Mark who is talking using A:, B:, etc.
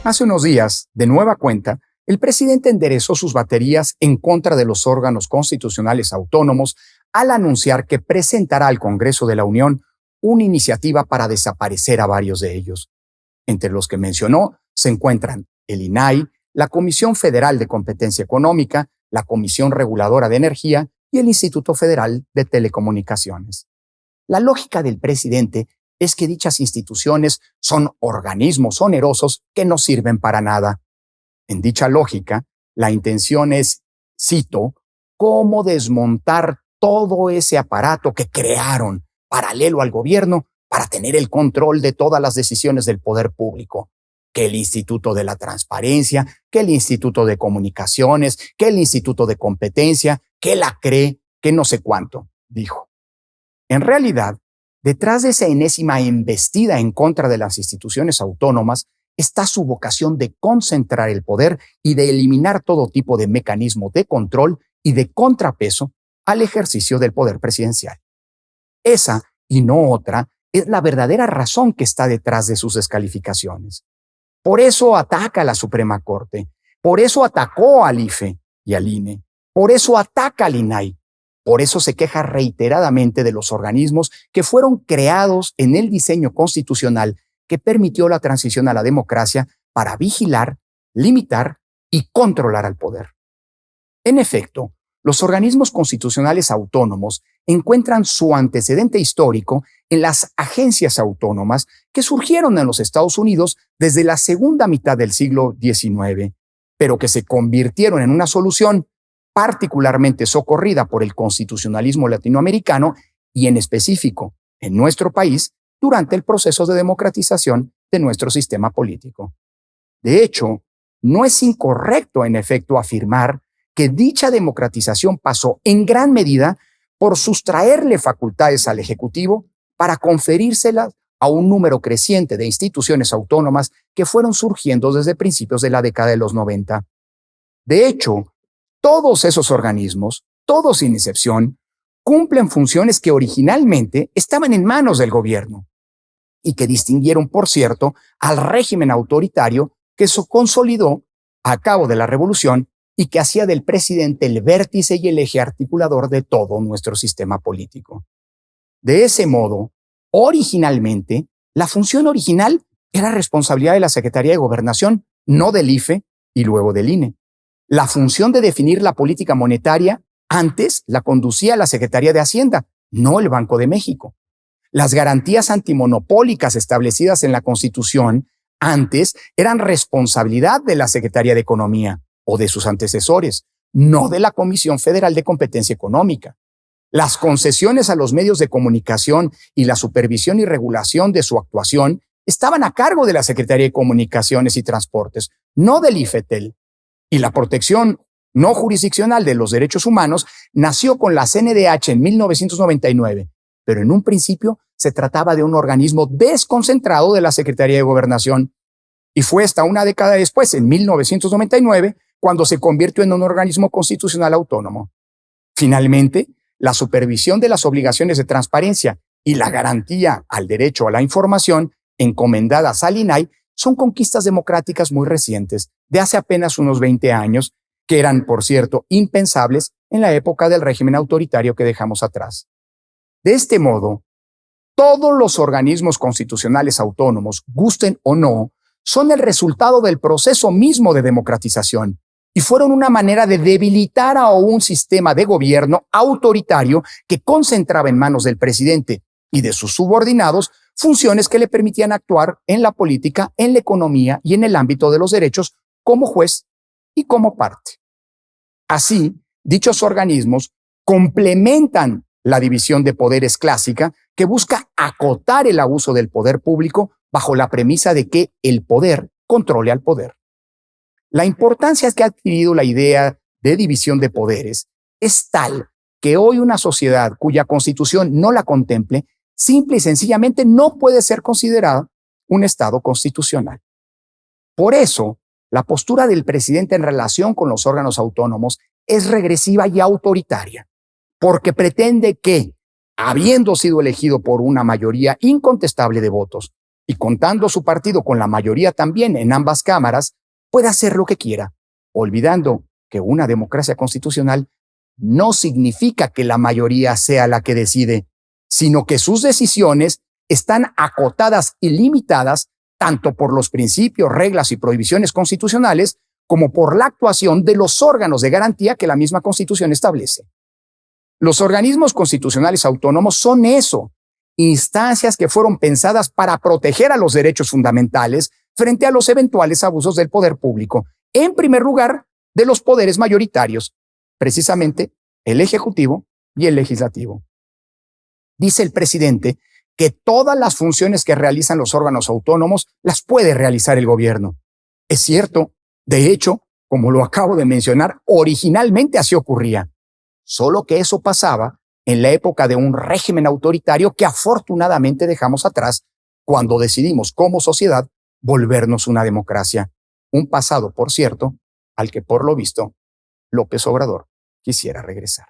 A: Hace unos días, de nueva cuenta, el presidente enderezó sus baterías en contra de los órganos constitucionales autónomos al anunciar que presentará al Congreso de la Unión una iniciativa para desaparecer a varios de ellos. Entre los que mencionó se encuentran el INAI, la Comisión Federal de Competencia Económica, la Comisión Reguladora de Energía y el Instituto Federal de Telecomunicaciones. La lógica del presidente es que dichas instituciones son organismos onerosos que no sirven para nada. En dicha lógica, la intención es, cito, cómo desmontar todo ese aparato que crearon paralelo al gobierno para tener el control de todas las decisiones del poder público. Que el Instituto de la Transparencia, que el Instituto de Comunicaciones, que el Instituto de Competencia, que la CRE, que no sé cuánto, dijo. En realidad, detrás de esa enésima embestida en contra de las instituciones autónomas está su vocación de concentrar el poder y de eliminar todo tipo de mecanismo de control y de contrapeso al ejercicio del poder presidencial. Esa, y no otra, es la verdadera razón que está detrás de sus descalificaciones. Por eso ataca a la Suprema Corte, por eso atacó al IFE y al INE, por eso ataca al INAI. Por eso se queja reiteradamente de los organismos que fueron creados en el diseño constitucional que permitió la transición a la democracia para vigilar, limitar y controlar al poder. En efecto, los organismos constitucionales autónomos encuentran su antecedente histórico en las agencias autónomas que surgieron en los Estados Unidos desde la segunda mitad del siglo XIX, pero que se convirtieron en una solución particularmente socorrida por el constitucionalismo latinoamericano y en específico en nuestro país durante el proceso de democratización de nuestro sistema político. De hecho, no es incorrecto en efecto afirmar que dicha democratización pasó en gran medida por sustraerle facultades al Ejecutivo para conferírselas a un número creciente de instituciones autónomas que fueron surgiendo desde principios de la década de los 90. De hecho, todos esos organismos, todos sin excepción, cumplen funciones que originalmente estaban en manos del gobierno y que distinguieron, por cierto, al régimen autoritario que se consolidó a cabo de la revolución y que hacía del presidente el vértice y el eje articulador de todo nuestro sistema político. De ese modo, originalmente, la función original era responsabilidad de la Secretaría de Gobernación, no del IFE y luego del INE. La función de definir la política monetaria antes la conducía la Secretaría de Hacienda, no el Banco de México. Las garantías antimonopólicas establecidas en la Constitución antes eran responsabilidad de la Secretaría de Economía o de sus antecesores, no de la Comisión Federal de Competencia Económica. Las concesiones a los medios de comunicación y la supervisión y regulación de su actuación estaban a cargo de la Secretaría de Comunicaciones y Transportes, no del IFETEL. Y la protección no jurisdiccional de los derechos humanos nació con la CNDH en 1999, pero en un principio se trataba de un organismo desconcentrado de la Secretaría de Gobernación. Y fue hasta una década después, en 1999, cuando se convirtió en un organismo constitucional autónomo. Finalmente, la supervisión de las obligaciones de transparencia y la garantía al derecho a la información encomendadas al INAI son conquistas democráticas muy recientes, de hace apenas unos 20 años, que eran, por cierto, impensables en la época del régimen autoritario que dejamos atrás. De este modo, todos los organismos constitucionales autónomos, gusten o no, son el resultado del proceso mismo de democratización y fueron una manera de debilitar a un sistema de gobierno autoritario que concentraba en manos del presidente y de sus subordinados funciones que le permitían actuar en la política, en la economía y en el ámbito de los derechos como juez y como parte. Así, dichos organismos complementan la división de poderes clásica que busca acotar el abuso del poder público bajo la premisa de que el poder controle al poder. La importancia que ha adquirido la idea de división de poderes es tal que hoy una sociedad cuya constitución no la contemple simple y sencillamente no puede ser considerada un Estado constitucional. Por eso, la postura del presidente en relación con los órganos autónomos es regresiva y autoritaria, porque pretende que, habiendo sido elegido por una mayoría incontestable de votos, y contando su partido con la mayoría también en ambas cámaras, puede hacer lo que quiera, olvidando que una democracia constitucional no significa que la mayoría sea la que decide, sino que sus decisiones están acotadas y limitadas tanto por los principios, reglas y prohibiciones constitucionales como por la actuación de los órganos de garantía que la misma Constitución establece. Los organismos constitucionales autónomos son eso, instancias que fueron pensadas para proteger a los derechos fundamentales frente a los eventuales abusos del poder público, en primer lugar, de los poderes mayoritarios, precisamente el Ejecutivo y el Legislativo. Dice el presidente que todas las funciones que realizan los órganos autónomos las puede realizar el gobierno. Es cierto, de hecho, como lo acabo de mencionar, originalmente así ocurría. Solo que eso pasaba en la época de un régimen autoritario que afortunadamente dejamos atrás cuando decidimos como sociedad volvernos una democracia. Un pasado, por cierto, al que por lo visto López Obrador quisiera regresar.